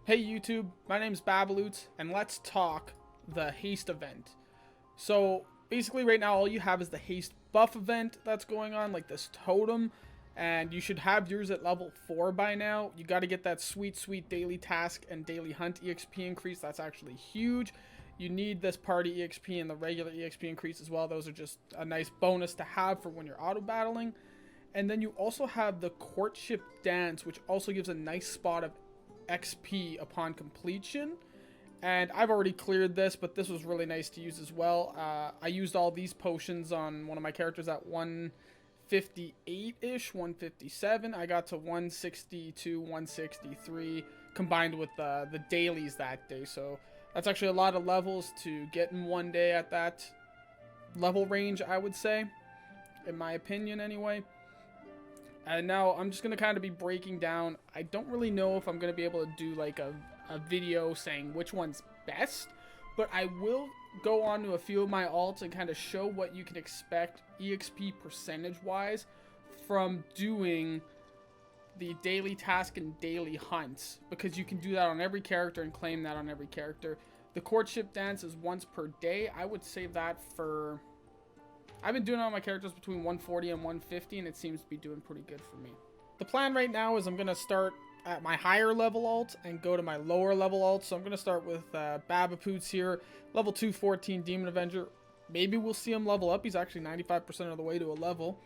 Hey YouTube, my name's Babaloot, and let's talk the Haste event. So basically right now all you have is the Haste buff event that's going on, like this totem, and you should have yours at level 4 by now. You got to get that sweet daily task and daily hunt EXP increase. That's actually huge. You need this party EXP and the regular EXP increase as well. Those are just a nice bonus to have for when you're auto battling. And then you also have the courtship dance, which also gives a nice spot of XP upon completion. And I've already cleared this, but this was really nice to use as well. I used all these potions on one of my characters at 158-ish, 157. I got to 162, 163 combined with the dailies that day. So that's actually a lot of levels to get in one day at that level range, I would say, in my opinion anyway. And now I'm just going to kind of be breaking down. I don't really know if I'm going to be able to do like a video saying which one's best, but I will go on to a few of my alts and kind of show what you can expect EXP percentage wise from doing the daily task and daily hunts, because you can do that on every character and claim that on every character. The courtship dance is once per day. I would save that for... I've been doing it on my characters between 140 and 150, and it seems to be doing pretty good for me. The plan right now is I'm going to start at my higher level alt and go to my lower level alt. So I'm going to start with Babapoots here, level 214 Demon Avenger. Maybe we'll see him level up. He's actually 95% of the way to a level.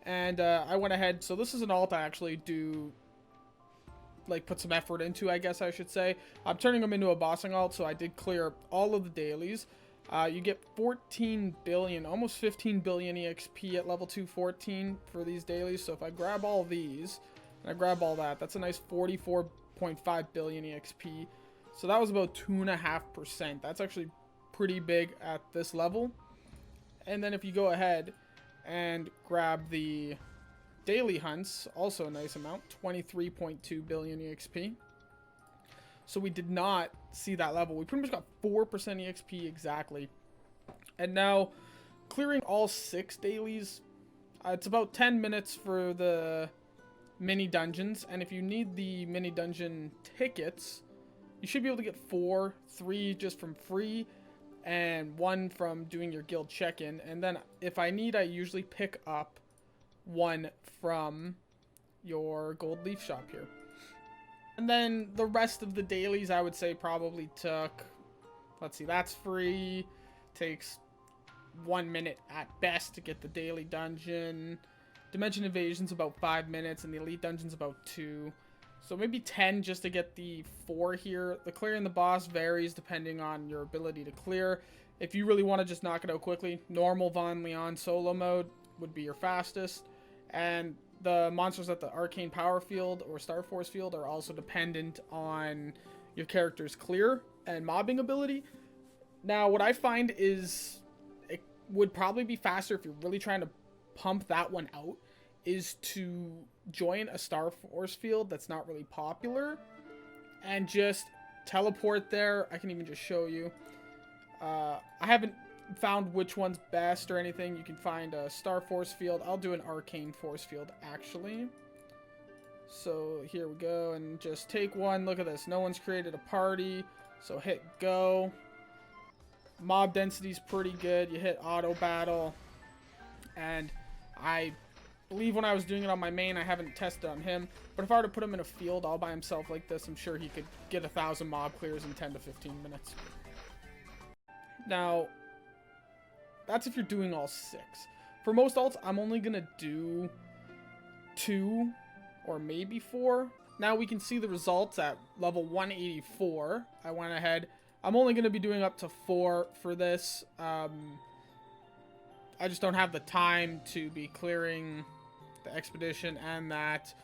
And I went ahead, so this is an alt I actually do, like, put some effort into, I guess I should say. I'm turning him into a bossing alt, so I did clear all of the dailies. You get 14 billion, almost 15 billion EXP at level 214 for these dailies. So if I grab all these, and I grab all that, that's a nice 44.5 billion EXP. So that was about 2.5%. That's actually pretty big at this level. And then if you go ahead and grab the daily hunts, also a nice amount, 23.2 billion EXP. So we did not see that level. We pretty much got 4% EXP exactly. And now, clearing all 6 dailies, it's about 10 minutes for the mini dungeons. And if you need the mini dungeon tickets, you should be able to get 4, 3 just from free, and 1 from doing your guild check-in. And then if I need, I usually pick up 1 from your gold leaf shop here. And then the rest of the dailies, I would say, probably took, let's see, that's free. Takes 1 minute at best to get the daily dungeon. Dimension Invasion's about 5 minutes, and the Elite Dungeon's about 2. So maybe 10 just to get the 4 here. The clearing the boss varies depending on your ability to clear. If you really want to just knock it out quickly, normal Von Leon solo mode would be your fastest. And the monsters at the Arcane Power Field or Star Force Field are also dependent on your character's clear and mobbing ability. Now, what I find is it would probably be faster if you're really trying to pump that one out, is to join a Star Force Field that's not really popular and just teleport there. I can even just show you. I haven't found which one's best or anything. You can find a Star Force Field. I'll do an Arcane Force Field actually. So here we go, and just take one. Look at this, no one's created a party, so hit go. Mob density's pretty good. You hit auto battle, and I believe when I was doing it on my main, I haven't tested on him, but if I were to put him in a field all by himself like this, I'm sure he could get 1,000 mob clears in 10 to 15 minutes. Now, that's if you're doing all 6. For most alts, I'm only going to do 2 or maybe 4. Now we can see the results at level 184. I went ahead. I'm only going to be doing up to 4 for this. I just don't have the time to be clearing the expedition and that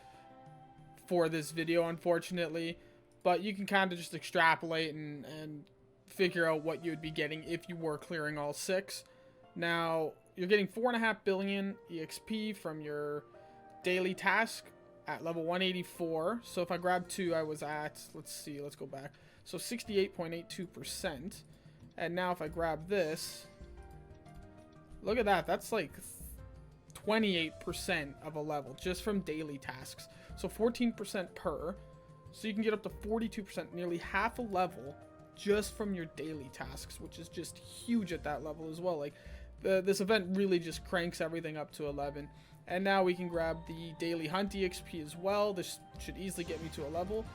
for this video, unfortunately. But you can kind of just extrapolate and figure out what you would be getting if you were clearing all 6. Now, you're getting 4.5 billion EXP from your daily task at level 184. So if I grab 2, I was at, let's see, let's go back. So 68.82%. And now if I grab this, look at that. That's like 28% of a level just from daily tasks. So 14% per. So you can get up to 42%, nearly half a level, just from your daily tasks, which is just huge at that level as well. Like, this event really just cranks everything up to 11. And now we can grab the daily hunt EXP as well. This should easily get me to a level.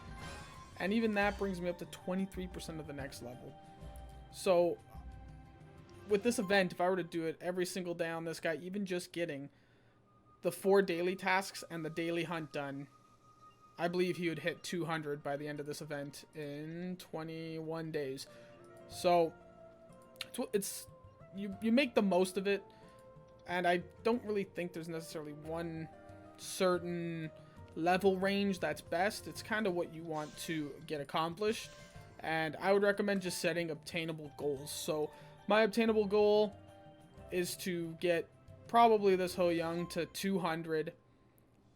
And even that brings me up to 23% of the next level. So with this event, if I were to do it every single day on this guy, even just getting the 4 daily tasks and the daily hunt done, I believe he would hit 200 by the end of this event in 21 days. So it's you make the most of it, and I don't really think there's necessarily one certain level range that's best. It's kind of what you want to get accomplished, and I would recommend just setting obtainable goals. So my obtainable goal is to get probably this Ho Young to 200,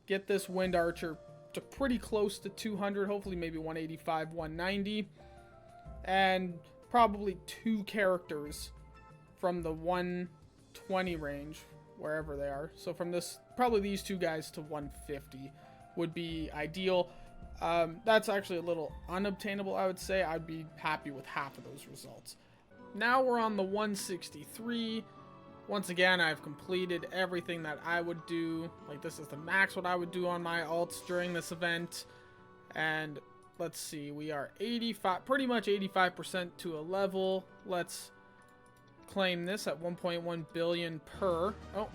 get this Wind Archer to pretty close to 200, hopefully maybe 185, 190, and probably 2 characters from the 120 range, wherever they are. So from this, probably these 2 guys to 150 would be ideal. That's actually a little unobtainable, I would say. I'd be happy with half of those results. Now we're on the 163. Once again, I've completed everything that I would do. Like, this is the max what I would do on my alts during this event. And let's see, we are 85, pretty much 85% to a level. Let's claim this at 1.1 billion per. Oh,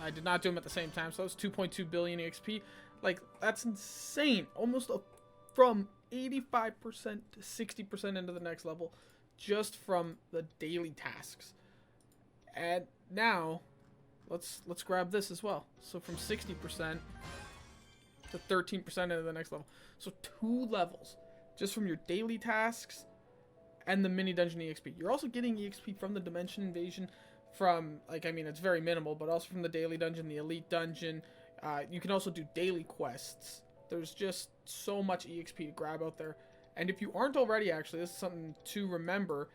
I did not do them at the same time, so that's 2.2 billion EXP. Like, that's insane. Almost from 85% to 60% into the next level, just from the daily tasks. And now, let's grab this as well. So from 60% to 13% into the next level. So 2 levels just from your daily tasks and the mini dungeon EXP. You're also getting EXP from the Dimension Invasion, from, like, I mean, it's very minimal, but also from the daily dungeon, the elite dungeon. You can also do daily quests. There's just so much EXP to grab out there. And if you aren't already, actually, this is something to remember,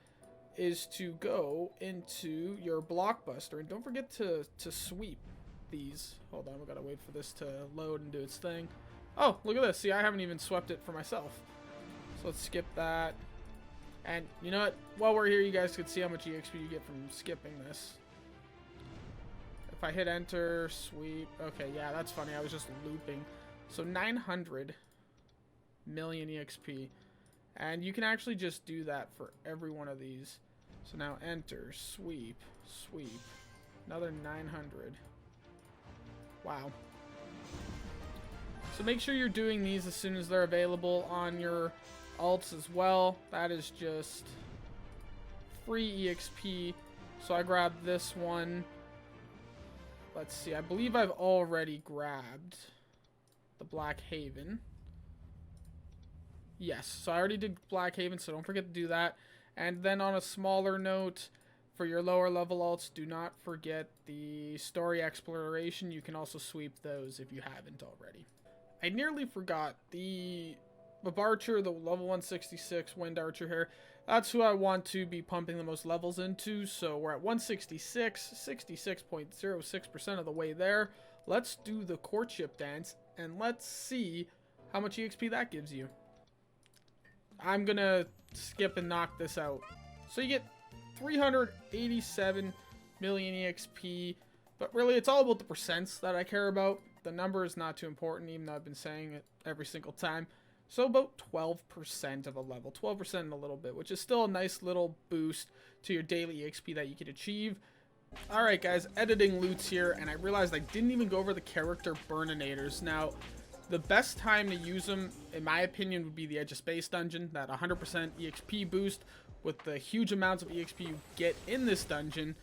is to go into your blockbuster, and don't forget to sweep these. Hold on, we gotta wait for this to load and do its thing. Oh, look at this. See, I haven't even swept it for myself. So let's skip that. And you know what? While we're here, you guys can see how much EXP you get from skipping this. If I hit enter, sweep. Okay, yeah, that's funny. I was just looping. So 900 million EXP. And you can actually just do that for every one of these. So now enter, sweep, sweep. Another 900. Wow. So make sure you're doing these as soon as they're available on your alts as well. That is just free EXP. So I grabbed this one. Let's see. I believe I've already grabbed the Black Haven. Yes, so I already did Black Haven, so don't forget to do that. And then on a smaller note, for your lower level alts, do not forget the story exploration. You can also sweep those if you haven't already. I nearly forgot the Archer, the level 166 Wind Archer here. That's who I want to be pumping the most levels into. So we're at 166, 66.06% of the way there. Let's do the courtship dance, and let's see how much EXP that gives you. I'm gonna skip and knock this out. So you get 387 million EXP, but really it's all about the percents that I care about. The number is not too important, even though I've been saying it every single time. So about 12% of a level, 12% and a little bit, which is still a nice little boost to your daily EXP that you could achieve. Alright guys, editing loots here, and I realized I didn't even go over the character burninators. Now, the best time to use them, in my opinion, would be the Edge of Space dungeon. That 100% EXP boost with the huge amounts of EXP you get in this dungeon,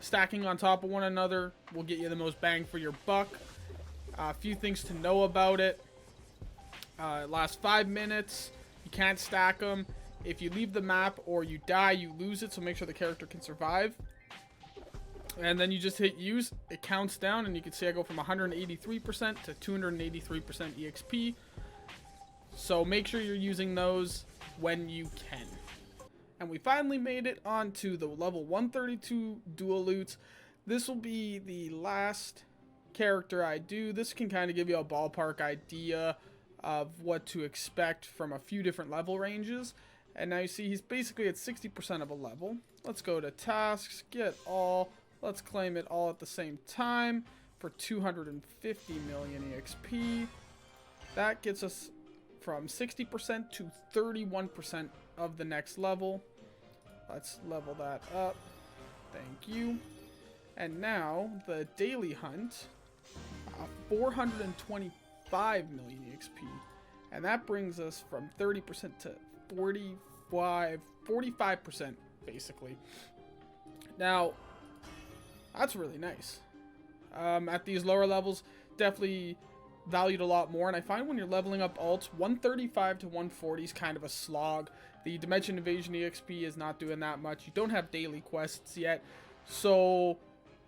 stacking on top of one another, will get you the most bang for your buck. A few things to know about it. It lasts 5 minutes. You can't stack them. If you leave the map or you die, you lose it, so make sure the character can survive. And then you just hit use, it counts down, and you can see I go from 183% to 283% EXP. So make sure you're using those when you can. And we finally made it onto the level 132 dual loots. This will be the last character I do. This can kind of give you a ballpark idea of what to expect from a few different level ranges. And now you see he's basically at 60% of a level. Let's go to tasks, get all. Let's claim it all at the same time for 250 million EXP. That gets us from 60% to 31% of the next level. Let's level that up. Thank you. And now the daily hunt, 425 million EXP. And that brings us from 30% to 45% basically. Now, that's really nice. At these lower levels, definitely valued a lot more. And I find when you're leveling up alts, 135 to 140 is kind of a slog. The Dimension Invasion EXP is not doing that much. You don't have daily quests yet. So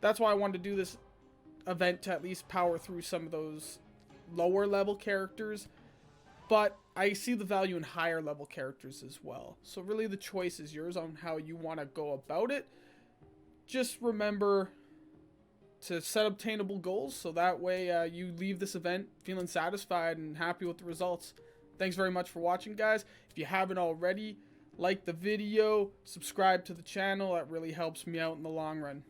that's why I wanted to do this event, to at least power through some of those lower level characters. But I see the value in higher level characters as well. So really the choice is yours on how you want to go about it. Just remember to set obtainable goals, so that way you leave this event feeling satisfied and happy with the results. Thanks very much for watching, guys. If you haven't already, like the video, subscribe to the channel. That really helps me out in the long run.